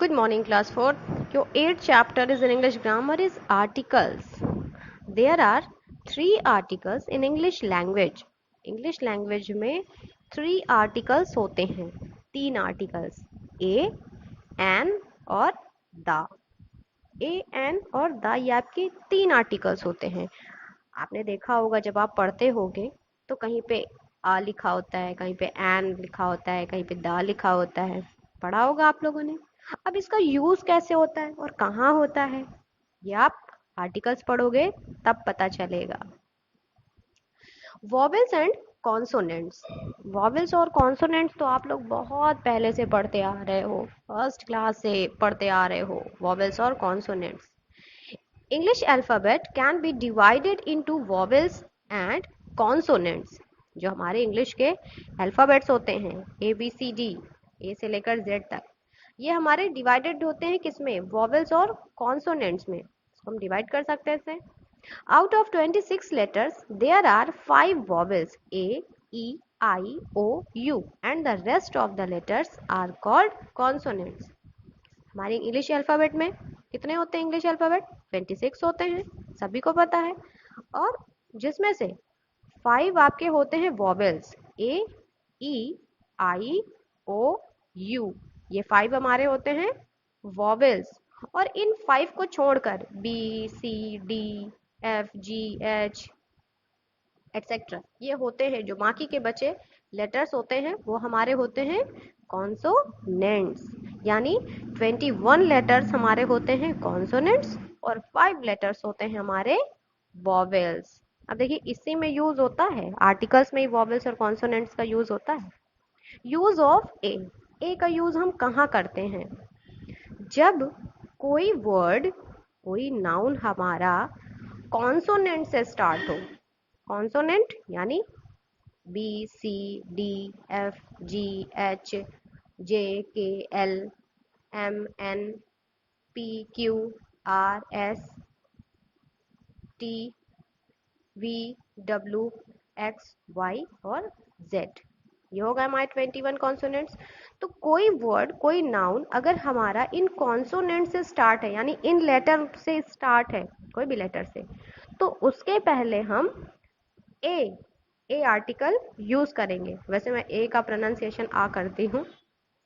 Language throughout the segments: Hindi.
Good morning, class 4. Your 8th chapter is in English grammar is articles. There are 3 articles in English language. English language में 3 articles होते हैं. 3 articles. A, an और the. A, an और the ये आपके 3 articles होते हैं. आपने देखा होगा जब आप पढ़ते होगे तो कहीं पे आ लिखा होता है, कहीं पे एन लिखा होता है, कहीं पे दा लिखा होता है. पढ़ा होगा आप लोगों ने. अब इसका यूज कैसे होता है और कहाँ होता है ये आप आर्टिकल्स पढ़ोगे तब पता चलेगा. Vowels and consonants. वॉवेल्स और कॉन्सोनेंट्स तो आप लोग बहुत पहले से पढ़ते आ रहे हो, फर्स्ट क्लास से पढ़ते आ रहे हो वॉवेल्स और consonants. English alphabet can be divided into vowels and consonants. जो हमारे इंग्लिश के अल्फाबेट्स होते हैं ए बी सी डी, ए से लेकर जेड तक, ये हमारे डिवाइडेड होते हैं किसमें, वॉवेल्स और कॉन्सोनेंट्स में. इसको हम डिवाइड कर सकते हैं ऐसे. Out of 26 letters, there are 5 vowels A, E, I, O, U and the rest of the letters are called consonants. हमारे इंग्लिश अल्फ़ाबेट में कितने होते हैं इंग्लिश अल्फ़ाबेट? 26 होते हैं, सभी को पता है. और जिसमें से 5 आपके होते हैं vowels A, E, I, O, you. ये 5 हमारे होते हैं वॉवेल्स. और इन 5 को छोड़कर B, C, D, F, G, H etcetera ये होते हैं जो बाकी के बचे लेटर्स होते हैं वो हमारे होते हैं कॉन्सोनेंट्स. यानी 21 लेटर्स हमारे होते हैं कॉन्सोनेंट्स और 5 लेटर्स होते हैं हमारे वॉवेल्स. अब देखिए इसी में यूज होता है, आर्टिकल्स में ही वॉवेल्स और कॉन्सोनेंट्स का यूज होता है. यूज ऑफ ए. ए का यूज हम कहाँ करते हैं? जब कोई वर्ड, कोई नाउन हमारा कॉन्सोनेंट से स्टार्ट हो. कॉन्सोनेंट यानी B, C, D, F, G, H, J, K, L, M, N, P, Q, R, S, T, V, W, X, Y और जेड. ये हो गए हमारे 21 कॉन्सोनेंट्स. तो कोई वर्ड, कोई नाउन अगर हमारा इन कॉन्सोनेंट से स्टार्ट है यानी इन लेटर से स्टार्ट है, कोई भी लेटर से, तो उसके पहले हम ए आर्टिकल यूज करेंगे. वैसे मैं ए का प्रोनाउंसिएशन आ करती हूँ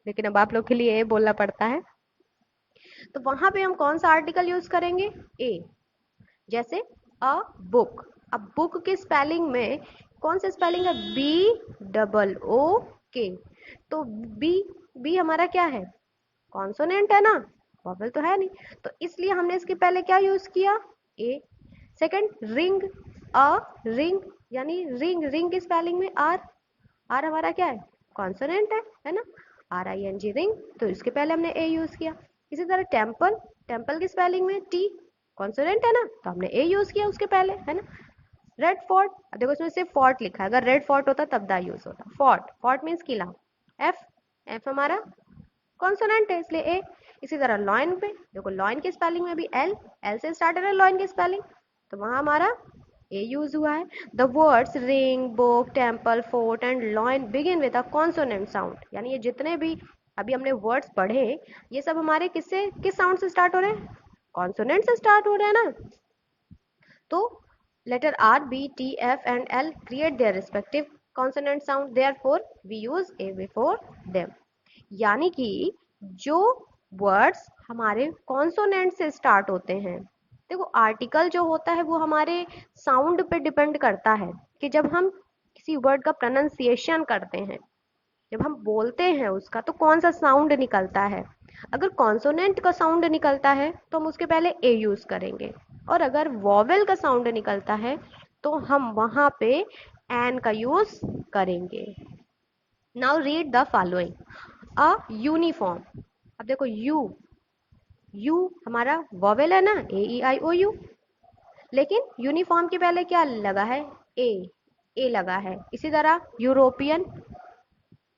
लेकिन अब आप लोग के लिए ए बोलना पड़ता है. तो वहां पे हम कौन सा आर्टिकल यूज करेंगे? ए. जैसे अ बुक. अब बुक की स्पेलिंग में कौन सा स्पेलिंग है? बी डबल ओ के. तो बी, बी हमारा क्या है? कॉन्सोनेंट है ना, वॉवेल तो है नहीं. तो इसलिए हमने इसके पहले क्या यूज किया? A. Second ring. A ring यानी रिंग. रिंग की स्पेलिंग में आर. आर हमारा क्या है? कॉन्सोनेंट है ना, R I N G ring. तो इसके पहले हमने ए यूज किया. इसी तरह टेम्पल. टेम्पल की स्पेलिंग में टी, कॉन्सोनेंट है ना, तो हमने ए यूज किया उसके पहले, है ना. Red fort. देखो इसमें सिर्फ फोर्ट लिखा है, अगर रेड फोर्ट होता तब दा यूज होता. फोर्ट, फोर्ट मीन्स किला. एफ, एफ हमारा कॉन्सोनेंट है इसलिए ए. इसी तरह लॉइन पे देखो, लॉइन की स्पेलिंग में भी एल, एल से स्टार्ट है लॉइन की स्पेलिंग, तो वहां हमारा ए यूज हुआ है. The words ring, book, temple, fort and lion begin with a consonant sound. यानी ये जितने भी अभी हमने वर्ड्स पढ़े ये सब हमारे किससे, किस साउंड से स्टार्ट हो रहे हैं? कॉन्सोनेंट से स्टार्ट हो रहे हैं ना. तो letter R, B, T, F and L create their respective consonant sound. Therefore, we use A before them. यानी कि जो वर्ड्स हमारे कॉन्सोनेंट से स्टार्ट होते हैं, देखो आर्टिकल जो होता है वो हमारे साउंड पे डिपेंड करता है कि जब हम किसी वर्ड का प्रोनाउंसिएशन करते हैं, जब हम बोलते हैं उसका, तो कौन सा साउंड निकलता है. अगर कॉन्सोनेंट का साउंड निकलता है तो हम उसके पहले ए यूज करेंगे, और अगर वॉवेल का साउंड निकलता है तो हम वहां पे एन का यूज करेंगे. Now read the following. A uniform. अब देखो यू, यू हमारा वॉवेल है ना, ए ई आई ओ यू. लेकिन यूनिफॉर्म के पहले क्या लगा है? ए. ए लगा है. इसी तरह यूरोपियन,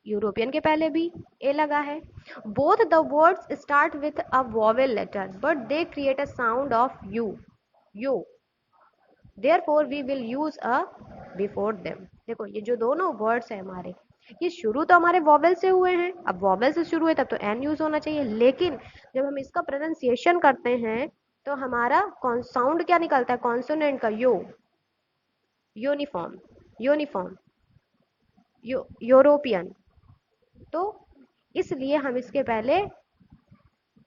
यूरोपियन के पहले भी ए लगा है. Both the words start with a vowel letter but they create a sound of you, yo. Therefore we will use a before them. देखो ये जो दोनों वर्ड्स है हमारे, ये शुरू तो हमारे वॉवेल से हुए हैं, अब वॉवेल से शुरू हुए तब तो एन यूज होना चाहिए, लेकिन जब हम इसका प्रोनाउंसिएशन करते हैं तो हमारा साउंड क्या निकलता है कॉन्सोनेंट का, यूनिफॉर्म, यूनिफॉर्म, यूरोपियन। तो इसलिए हम इसके पहले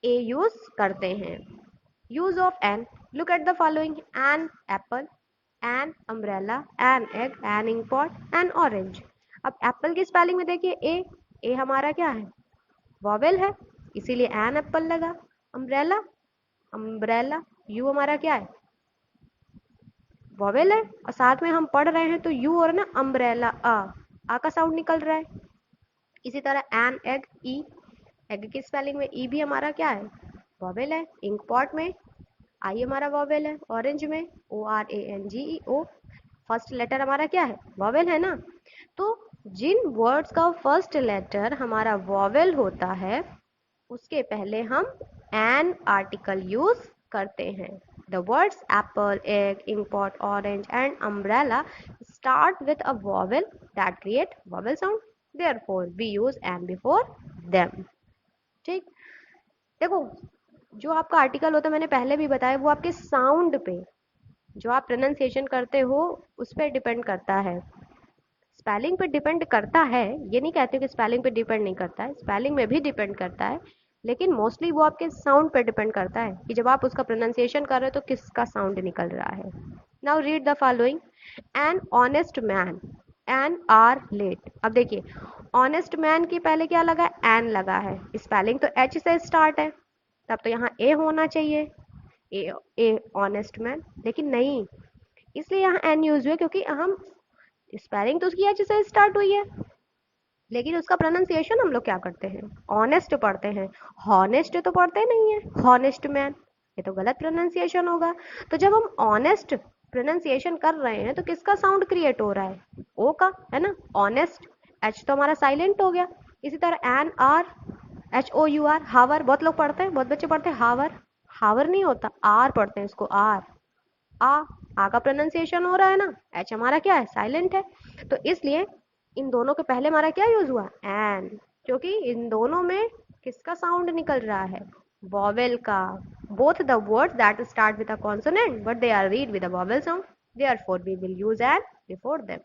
ए यूज करते हैं। Use of an, look at the following, an apple, an umbrella, an egg, an ink pot, an orange. अब एप्पल की स्पेलिंग में देखिए ए हमारा क्या है, वॉवेल है, इसीलिए एन एप्पल लगा। अम्ब्रेला, अम्ब्रेला, यू हमारा क्या है, वॉवेल है, और साथ में हम पढ़ रहे हैं तो यू और ना अम्ब्रेला, आ का साउंड निकल रहा है। इसी तरह एन एग, ई, एग की स्पेलिंग में ई भी हमारा क्या है, वॉवेल है। इंक पॉट में आई हमारा वॉवेल है। ऑरेंज में ORANGE, फर्स्ट लेटर हमारा क्या है, वॉवेल है ना। तो जिन वर्ड्स का फर्स्ट लेटर हमारा वॉवेल होता है उसके पहले हम एन आर्टिकल यूज करते हैं। The words apple, egg, ink pot, orange and umbrella start with a vowel that create vowel sound, therefore we use an before them. ठीक, देखो जो आपका आर्टिकल होता है मैंने पहले भी बताया वो आपके साउंड पे, जो आप प्रोनाउंसिएशन करते हो उस पर डिपेंड करता है, स्पेलिंग पे डिपेंड करता है, ये नहीं कहते कि स्पेलिंग पे डिपेंड नहीं करता है, स्पेलिंग में भी डिपेंड करता है, लेकिन मोस्टली वो आपके साउंड पे डिपेंड करता है कि जब आप उसका प्रोनाउंसिएशन कर रहे हो तो किसका साउंड निकल रहा है। Now read the following, an honest man, an hour late. अब देखिए ऑनेस्ट मैन की पहले क्या लगा है, एन लगा है, स्पेलिंग तो एच से स्टार्ट है, तब तो यहाँ ए होना चाहिए, ए ऑनेस्ट मैन, लेकिन नहीं, इसलिए यहाँ एन यूज हुआ क्योंकि हम स्पेलिंग तो उसकी एच से स्टार्ट हुई है, लेकिन उसका प्रोनाउंसिएशन हम लोग क्या करते हैं, ऑनेस्ट पढ़ते हैं, हॉनेस्ट तो पढ़ते नहीं है, हॉनेस्ट मैन, ये तो गलत प्रोनाउंसिएशन होगा। तो जब हम ऑनेस्ट प्रोनाउंसिएशन कर रहे हैं तो किसका साउंड क्रिएट हो रहा है, ओ का, है ना, ऑनेस्ट, एच तो हमारा साइलेंट हो गया। इसी तरह एन आर, HOUR, हावर, बहुत लोग पढ़ते हैं, बहुत बच्चे पढ़ते हैं हावर, हावर नहीं होता, आर पढ़ते हैं इसको, आर, आ का प्रोनाउंसिएशन हो रहा है ना, एच हमारा क्या है, साइलेंट है। तो इसलिए इन दोनों के पहले हमारा क्या यूज हुआ, एन, क्योंकि इन दोनों में किसका साउंड निकल रहा है, वॉवेल का। Both the words that start with a consonant but they are read with a vowel sound, therefore we will use an before them,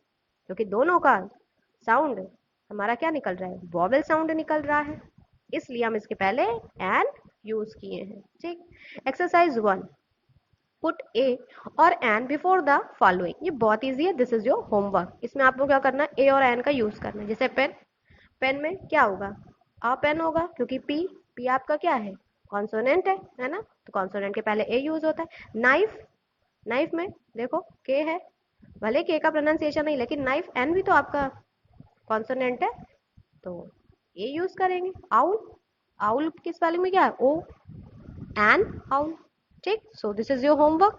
क्योंकि दोनों का साउंड हमारा क्या निकल रहा है, वॉवेल साउंड निकल रहा है, इसलिए हम इसके पहले एन यूज किए हैं। ठीक, एक्सरसाइज 1, पुट ए और एन बिफोर द फॉलोइंग, ये बहुत इजी है, दिस इज योर होमवर्क। इसमें आपको क्या करना है, ए और एन का यूज करना है। जैसे पेन, पेन में क्या होगा, अ पेन होगा, क्योंकि पी आपका क्या है, कॉन्सोनेंट है ना, तो कॉन्सोनेंट के पहले ए यूज होता है। नाइफ, नाइफ में देखो के है, भले के का प्रोनाउंसिएशन नहीं, लेकिन नाइफ एन भी तो आपका कॉन्सोनेंट है, तो ए यूज करेंगे। आउल, आउल की स्पेलिंग में क्या है, ओ, एन आउल। ठीक, so this is your homework.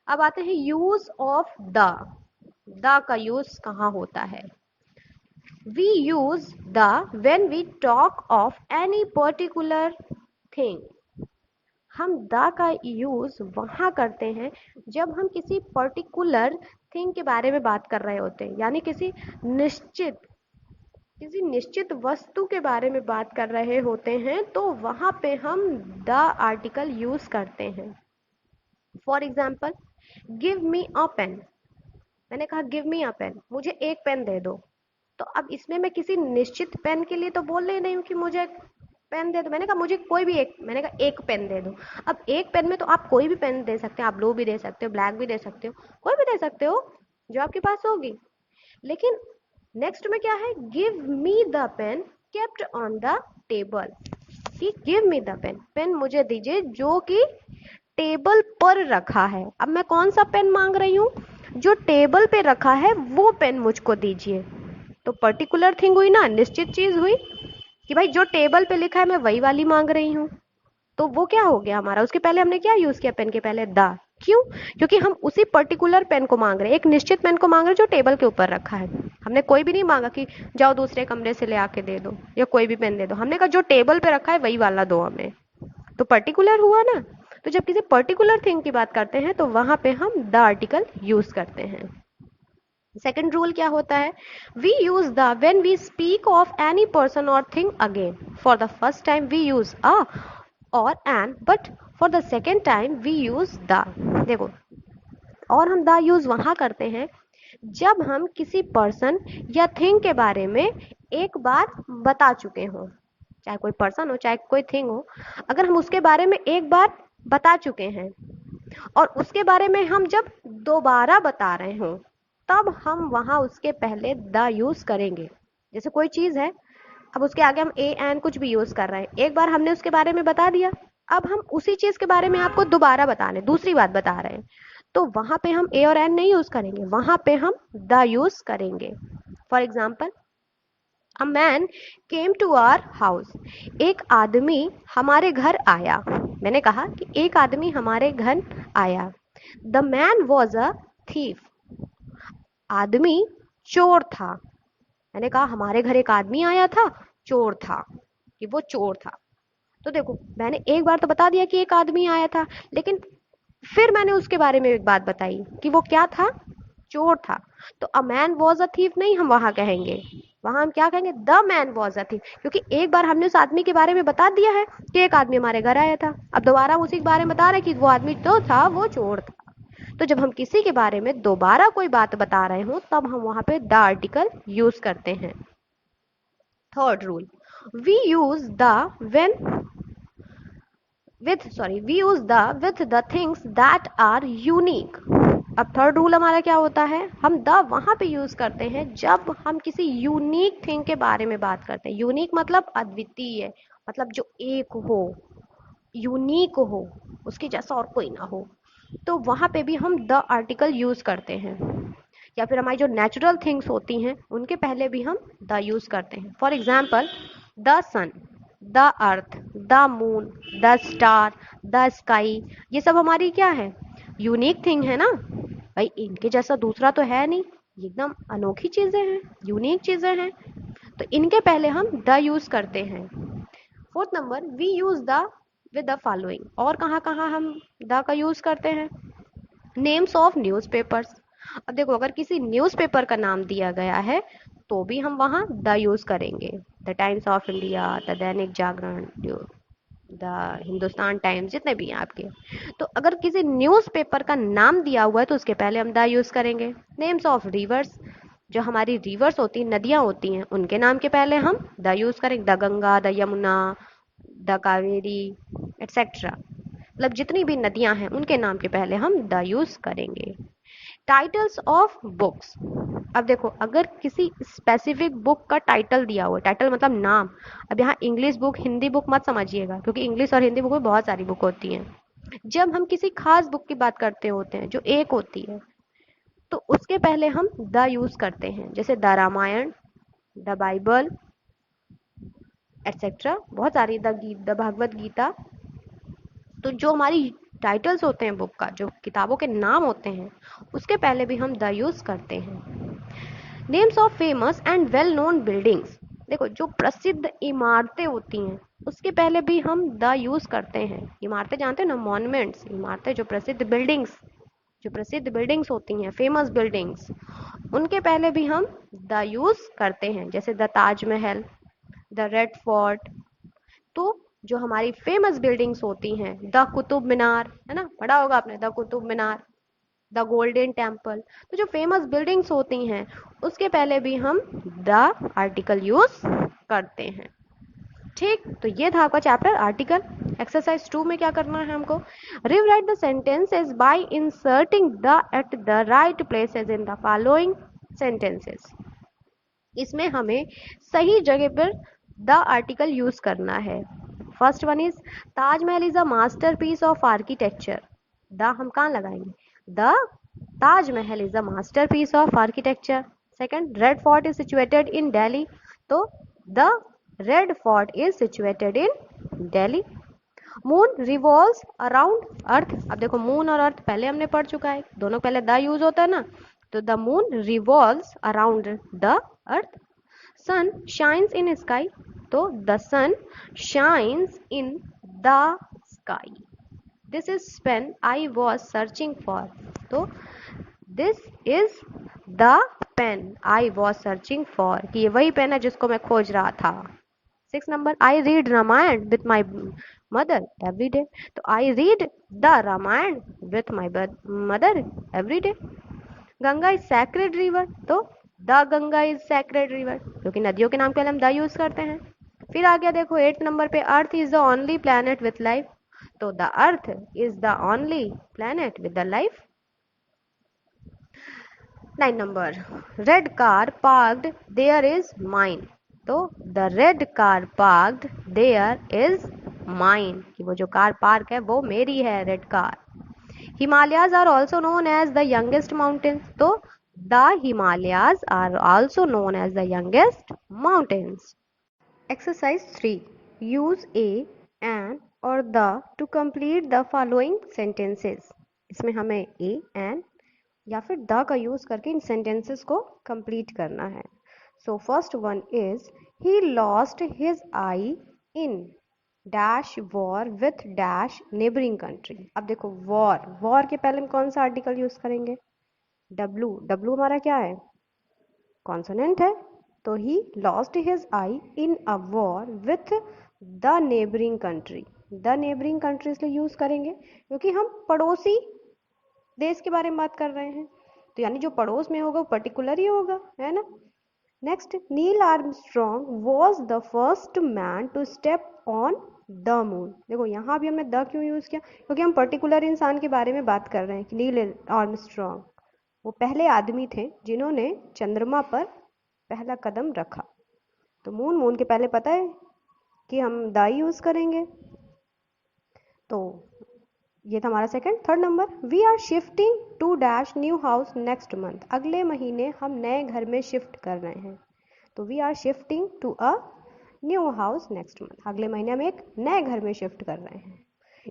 अब आते हैं यूज ऑफ द का यूज कहाँ होता है, we use the when we talk of any particular thing, हम द का यूज वहां करते हैं जब हम किसी पर्टिकुलर थिंग के बारे में बात कर रहे होते हैं, यानी किसी निश्चित वस्तु के बारे में बात कर रहे होते हैं तो वहां पे हम द आर्टिकल यूज करते हैं। For example, give me a pen, मैंने कहा गिव मी अ पेन, मुझे एक पेन दे दो, तो अब इसमें मैं किसी निश्चित पेन के लिए तो बोल रही नहीं हूँ कि मुझे पेन दे दो, मैंने कहा मुझे कोई भी एक, मैंने कहा एक पेन दे दो। अब एक पेन में तो आप कोई भी पेन दे सकते हैं, आप ब्लू भी दे सकते हो, ब्लैक भी दे सकते हो, कोई भी दे सकते हो जो आपके पास होगी, लेकिन नेक्स्ट में क्या है, give me the pen kept on the table, कि give me the pen, pen मुझे दीजिए जो कि टेबल पर रखा है। अब मैं कौन सा पेन मांग रही हूँ, जो टेबल पे रखा है वो पेन मुझको दीजिए, तो पर्टिकुलर थिंग हुई ना, निश्चित चीज हुई कि भाई जो टेबल पे लिखा है मैं वही वाली मांग रही हूँ, तो वो क्या हो गया हमारा, उसके पहले हमने क्या यूज किया, पेन के पहले द, क्यों, क्योंकि हम उसी पर्टिकुलर पेन को मांग रहे हैं, एक निश्चित पेन को मांग रहे हैं जो टेबल के ऊपर रखा है, हमने कोई भी नहीं मांगा कि जाओ दूसरे कमरे से ले आके दे दो या कोई भी पेन दे दो, हमने कहा जो टेबल पे रखा है वही वाला दो हमें, तो पर्टिकुलर हुआ ना। तो जब किसी पर्टिकुलर थिंग की बात करते हैं तो वहां पे हम द आर्टिकल यूज करते हैं। सेकेंड रूल क्या होता है? We use the when we speak of any person और thing again. For the first time we use a और an, but for the second time we use the. देखो, और हम द यूज वहां करते हैं जब हम किसी पर्सन या थिंग के बारे में एक बार बता चुके हों। चाहे कोई पर्सन हो, चाहे कोई थिंग हो, अगर हम उसके बारे में एक बार बता चुके हैं और उसके बारे में हम जब दोबारा बता रहे हों, तब हम वहां उसके पहले द यूज करेंगे। जैसे कोई चीज है, अब उसके आगे हम ए एन कुछ भी यूज कर रहे हैं, एक बार हमने उसके बारे में बता दिया, अब हम उसी चीज के बारे में आपको दोबारा बता रहे हैं, दूसरी बात बता रहे हैं, तो वहां पे हम ए और एन नहीं यूज करेंगे, वहां पे हम द यूज करेंगे। For example, a man came to our house. एक आदमी हमारे घर आया। मैंने कहा कि एक आदमी हमारे घर आया। The man was a thief. आदमी चोर था। मैंने कहा हमारे घर एक आदमी आया था, चोर था, कि वो चोर था। तो देखो, मैंने एक बार तो बता दिया कि एक आदमी आया था, लेकिन फिर मैंने उसके बारे में एक बात बताई कि वो क्या था, चोर था। तो a man was a thief नहीं हम वहां कहेंगे, वहां हम क्या कहेंगे, the man was a thief, क्योंकि एक बार हमने उस आदमी के बारे में बता दिया है कि एक आदमी हमारे घर आया था, अब दोबारा हम उसी के बारे में बता रहे हैं कि वो आदमी तो था, वो चोर था। तो जब हम किसी के बारे में दोबारा कोई बात बता रहे हो, तब हम वहां पे द आर्टिकल यूज करते हैं। Third rule, we use the when we use the with the things that are unique। अब थर्ड रूल हमारा क्या होता है, हम द वहां पे यूज करते हैं जब हम किसी यूनिक थिंग के बारे में बात करते हैं। यूनिक मतलब अद्वितीय, मतलब जो एक हो, यूनिक हो, उसके जैसा और कोई ना हो, तो वहां पे भी हम द आर्टिकल यूज करते हैं। या फिर हमारी जो नेचुरल थिंग्स होती हैं उनके पहले भी हम द यूज करते हैं। For example, the sun, the earth, the moon, the star, the sky, ये सब हमारी क्या है, यूनिक थिंग है ना भाई, इनके जैसा दूसरा तो है नहीं, ये एकदम अनोखी चीजें हैं, यूनिक चीजें हैं, तो इनके पहले हम द यूज करते हैं। Fourth number, we use the with the following. और कहाँ कहाँ हम द का यूज करते हैं, नेम्स ऑफ न्यूज़पेपर्स। अब देखो, अगर किसी न्यूज़पेपर का नाम दिया गया है तो भी हम वहाँ द यूज करेंगे। The times of India, the Dainik Jagran, the Hindustan times, जितने भी हैं आपके, तो अगर किसी न्यूज़पेपर का नाम दिया हुआ है तो उसके पहले हम द यूज करेंगे। नेम्स ऑफ रिवर्स, जो हमारी रिवर्स होती हैं, नदियाँ होती हैं, उनके नाम के पहले हम द यूज करेंगे। The Ganga, the Yamuna, the Kaveri, etcetera, मतलब जितनी भी नदियां हैं उनके नाम के पहले हम द यूज करेंगे। Titles of books. अब देखो, अगर किसी स्पेसिफिक बुक का टाइटल दिया हुआ है, टाइटल मतलब नाम, अब यहाँ इंग्लिश बुक हिंदी बुक मत समझिएगा, क्योंकि इंग्लिश और हिंदी बुक में बहुत सारी बुक होती हैं। जब हम किसी खास बुक की बात करते होते हैं जो एक होती है, तो उसके पहले हम द यूज करते हैं, जैसे the Ramayana, the Bible, etcetera, बहुत सारी, द भागवत गीता। तो जो हमारी टाइटल्स होते हैं बुक का, जो किताबों के नाम होते हैं, उसके पहले भी हम द यूज करते हैं। Names of famous and well known buildings. देखो, जो प्रसिद्ध इमारतें होती हैं उसके पहले भी हम द यूज करते हैं। इमारतें जानते हो ना, मॉन्यूमेंट्स, इमारतें, जो प्रसिद्ध बिल्डिंग्स, जो प्रसिद्ध बिल्डिंग्स होती हैं, फेमस बिल्डिंग्स, उनके पहले भी हम द यूज करते हैं, जैसे the Taj Mahal, the red fort. तो जो हमारी फेमस बिल्डिंग्स होती हैं, द कुतुब मीनार, है ना, पढ़ा होगा आपने, the Qutub Minar, the golden temple, तो जो फेमस बिल्डिंग्स होती हैं उसके पहले भी हम द आर्टिकल यूज करते हैं। ठीक, तो ये था आपका चैप्टर आर्टिकल। एक्सरसाइज 2 में क्या करना है हमको, rewrite the sentences by inserting the at the right places in the following sentences. इसमें हमें सही जगह पर द आर्टिकल यूज करना है। First one is, Taj Mahal is a masterpiece of architecture. The हम कहाँ लगाएंगे, the Taj Mahal is a masterpiece of architecture. Second, red fort is situated in Delhi, तो the red fort is situated in Delhi. Moon revolves around earth. अब देखो, मून और अर्थ पहले हमने पढ़ चुका है, दोनों पहले द यूज होता है ना, तो the moon revolves around the earth. Sun shines in sky, तो the sun shines in the sky. This is pen I was searching for, तो this is the pen I was searching for, कि ये वही पेन है जिसको मैं खोज रहा था। 6 number, I read Ramayana with my mother every day. तो I read the Ramayana with my mother every day. Ganga is sacred river, तो the Ganga is sacred river, क्योंकि नदियों के नाम के लिए हम द यूज करते हैं। फिर आ गया देखो 8 नंबर पे, earth is the only planet with life, तो the earth is the only planet with the life. 9 number, red car parked there is mine, तो the red car parked there is mine, कि वो जो कार पार्क है वो मेरी है, red car. Himalayas are also known as the youngest mountains, तो the Himalayas are also known as the youngest mountains. Exercise 3, use A, N और the two complete the following sentences. इसमें हमें ए, एन या फिर द का यूज करके इन सेंटेंसेस को कंप्लीट करना है। So first one is, he lost his I in dash war with dash neighbouring country. अब देखो वॉर, वॉर के पहले हम कौन सा आर्टिकल यूज करेंगे? डब्लू। डब्लू हमारा क्या है? कॉन्सोनेंट है, तो he lost his I in a war with the neighbouring country. The neighbouring country इसलिए यूज करेंगे क्योंकि हम पड़ोसी देश के बारे में बात कर रहे हैं, तो यानी जो पड़ोस में होगा वो पर्टिकुलर ही होगा, है ना। Next, Neil Armstrong was the first man to step on the moon. देखो यहाँ भी हमने द क्यों यूज किया? क्योंकि हम पर्टिकुलर इंसान के बारे में बात कर रहे हैं कि नील आर्मस्ट्रॉन्ग वो पहले आदमी थे जिन्होंने चंद्रमा पर पहला कदम रखा। तो मून, मून के पहले पता है कि हम द यूज करेंगे। तो ये था हमारा second. Third number, we are shifting to dash new house next month. अगले महीने हम नए घर में शिफ्ट कर रहे हैं, तो we are shifting to a new house next month. अगले महीने हम एक नए घर में शिफ्ट कर रहे हैं।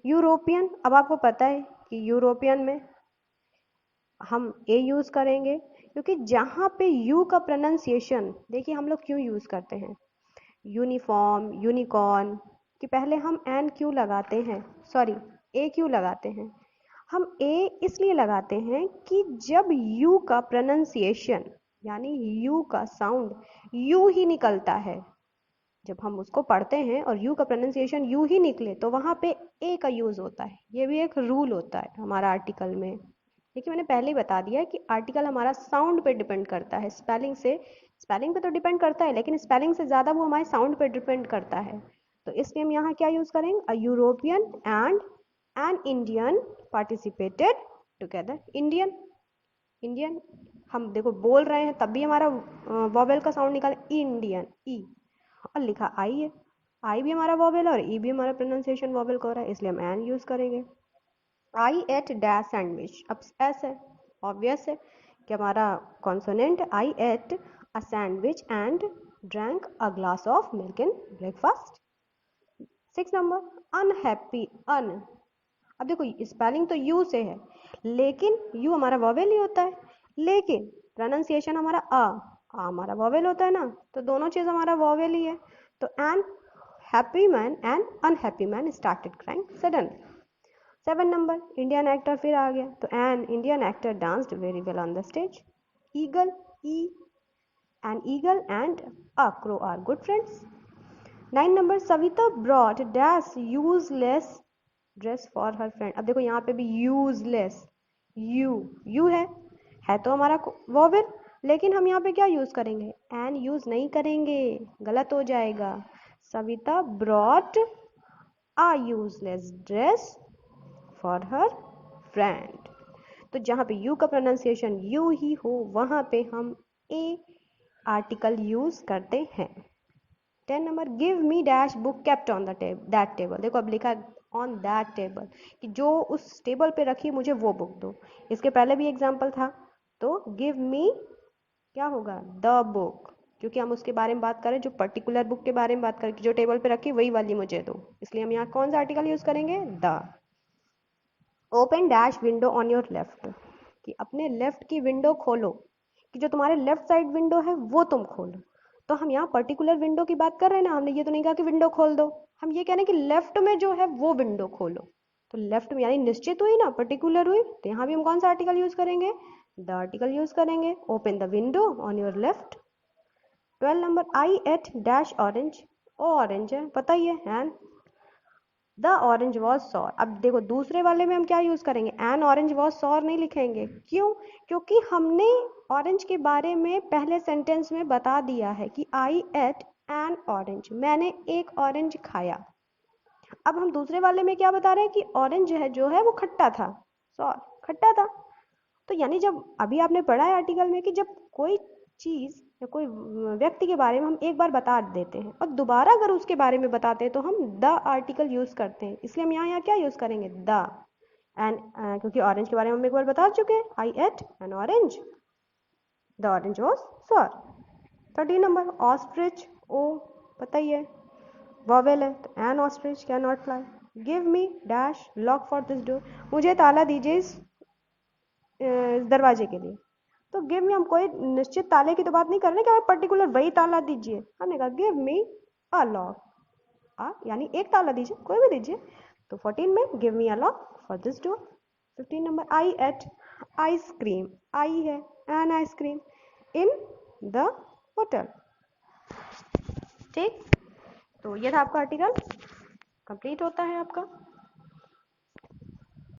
यूरोपियन, अब आपको पता है कि यूरोपियन में हम ए यूज करेंगे क्योंकि जहाँ पे यू का प्रोनाउंसिएशन, देखिए हम लोग क्यों यूज करते हैं यूनिफॉर्म, यूनिकॉर्न, कि पहले हम एन क्यों लगाते हैं, सॉरी ए क्यों लगाते हैं? हम ए इसलिए लगाते हैं कि जब यू का प्रोनाउंसिएशन यानी यू का साउंड यू ही निकलता है, जब हम उसको पढ़ते हैं और यू का प्रोनाउंसिएशन यू ही निकले तो वहाँ पे ए का यूज होता है। ये भी एक रूल होता है हमारा आर्टिकल में। देखिए मैंने पहले ही बता दिया है कि आर्टिकल हमारा साउंड पे डिपेंड करता है, स्पेलिंग से, स्पेलिंग पे तो डिपेंड करता है लेकिन स्पेलिंग से ज़्यादा वो हमारे साउंड पे डिपेंड करता है। तो इसलिए हम यहाँ क्या यूज़ करेंगे? A European and an Indian participated together. Indian, Indian हम देखो बोल रहे हैं तब भी हमारा वॉवेल का साउंड निकाले इंडियन, ई, और लिखा आई है, आई भी हमारा वॉवेल है और ई भी हमारा प्रोनाउंसिएशन वॉवेल का हो रहा है, इसलिए हम एन यूज़ करेंगे। आई एट डैश सैंडविच, अब एस है, ऑब्वियस है कि हमारा consonant I ate a sandwich and drank a glass of milk in breakfast. 6 number, unhappy, un, अब देखो स्पेलिंग तो यू से है लेकिन यू हमारा वॉवेल ही होता है, लेकिन प्रोनाउंसिएशन हमारा आ हमारा वॉवेल होता है ना, तो दोनों चीज़ हमारा वॉवेल ही है। तो an happy man and unhappy man started crying suddenly. 7 number, Indian actor फिर आ गया, तो an Indian actor danced very well on the stage. Eagle, E, an eagle and a crow are good friends. 9 number, Savita brought dash useless dress for her friend. अब देखो यहाँ पे भी यूजलेस, यू है तो हमारा वॉवेल, लेकिन हम यहाँ पे क्या यूज करेंगे? एन यूज नहीं करेंगे, गलत हो जाएगा। Savita brought a useless dress for her friend. तो जहाँ पे यू का प्रोनाउंसिएशन यू ही हो वहाँ पे हम ए आर्टिकल यूज करते हैं। 10 number, give me dash book kept on the that table. देखो अब लिखा ऑन दैट टेबल कि जो उस टेबल पे रखी मुझे वो बुक दो। इसके पहले भी एग्जाम्पल था, तो गिव मी क्या होगा? द बुक, क्योंकि हम उसके बारे में बात करें, जो पर्टिकुलर बुक के बारे में बात करें कि जो टेबल पे रखी वही वाली मुझे दो, इसलिए हम यहाँ कौन सा आर्टिकल यूज करेंगे? The. Open dash window on your left, कि अपने लेफ्ट की विंडो खोलो, कि जो तुम्हारे लेफ्ट साइड विंडो है वो तुम खोलो। तो हम यहाँ पर्टिकुलर विंडो की बात कर रहे हैं ना, हमने ये तो नहीं कहा कि विंडो खोल दो, हम ये कह रहे हैं कि लेफ्ट में जो है वो विंडो खोलो। तो लेफ्ट में यानी निश्चित हुई ना, पर्टिकुलर हुई, तो यहाँ भी हम कौन सा आर्टिकल यूज करेंगे? द आर्टिकल यूज करेंगे। Open the window on your left. 12 number, I ate dash orange. O orange है, पता ही है, and the orange was sour. अब देखो दूसरे वाले में हम क्या यूज करेंगे, एन ऑरेंज वॉज सॉर नहीं लिखेंगे। क्यों? क्योंकि हमने ऑरेंज के बारे में पहले सेंटेंस में बता दिया है कि आई एट एन ऑरेंज, मैंने एक ऑरेंज खाया। अब हम दूसरे वाले में क्या बता रहे हैं कि ऑरेंज है जो है वो खट्टा था, सॉर खट्टा था। तो यानी जब अभी आपने पढ़ा है आर्टिकल में कि जब कोई चीज या कोई व्यक्ति के बारे में हम एक बार बता देते हैं और दोबारा अगर उसके बारे में बताते हैं तो हम द आर्टिकल यूज करते हैं। इसलिए हम यहाँ क्या यूज करेंगे, द। एंड क्योंकि ऑरेंज के बारे में हम एक बार बता चुके हैं, I ate an orange, the orange was sour. 13 number, ostrich, O पता ही है, वॉवेल है, तो an ostrich can not fly. Give me dash lock for this door, मुझे ताला दीजिए इस दरवाजे के लिए। तो गिव मी, हम कोई निश्चित ताले की तो बात नहीं कर रहे कि हमें पर्टिकुलर वही ताला दीजिए, हमने कहा गिव मी अ लॉक, यानी एक ताला दीजिए, कोई भी दीजिए। तो 14 में give me a lock for this door. 15 number, I ate ice cream, I है an ice cream in the hotel. ठीक, तो ये था आपका आर्टिकल, कंप्लीट होता है आपका।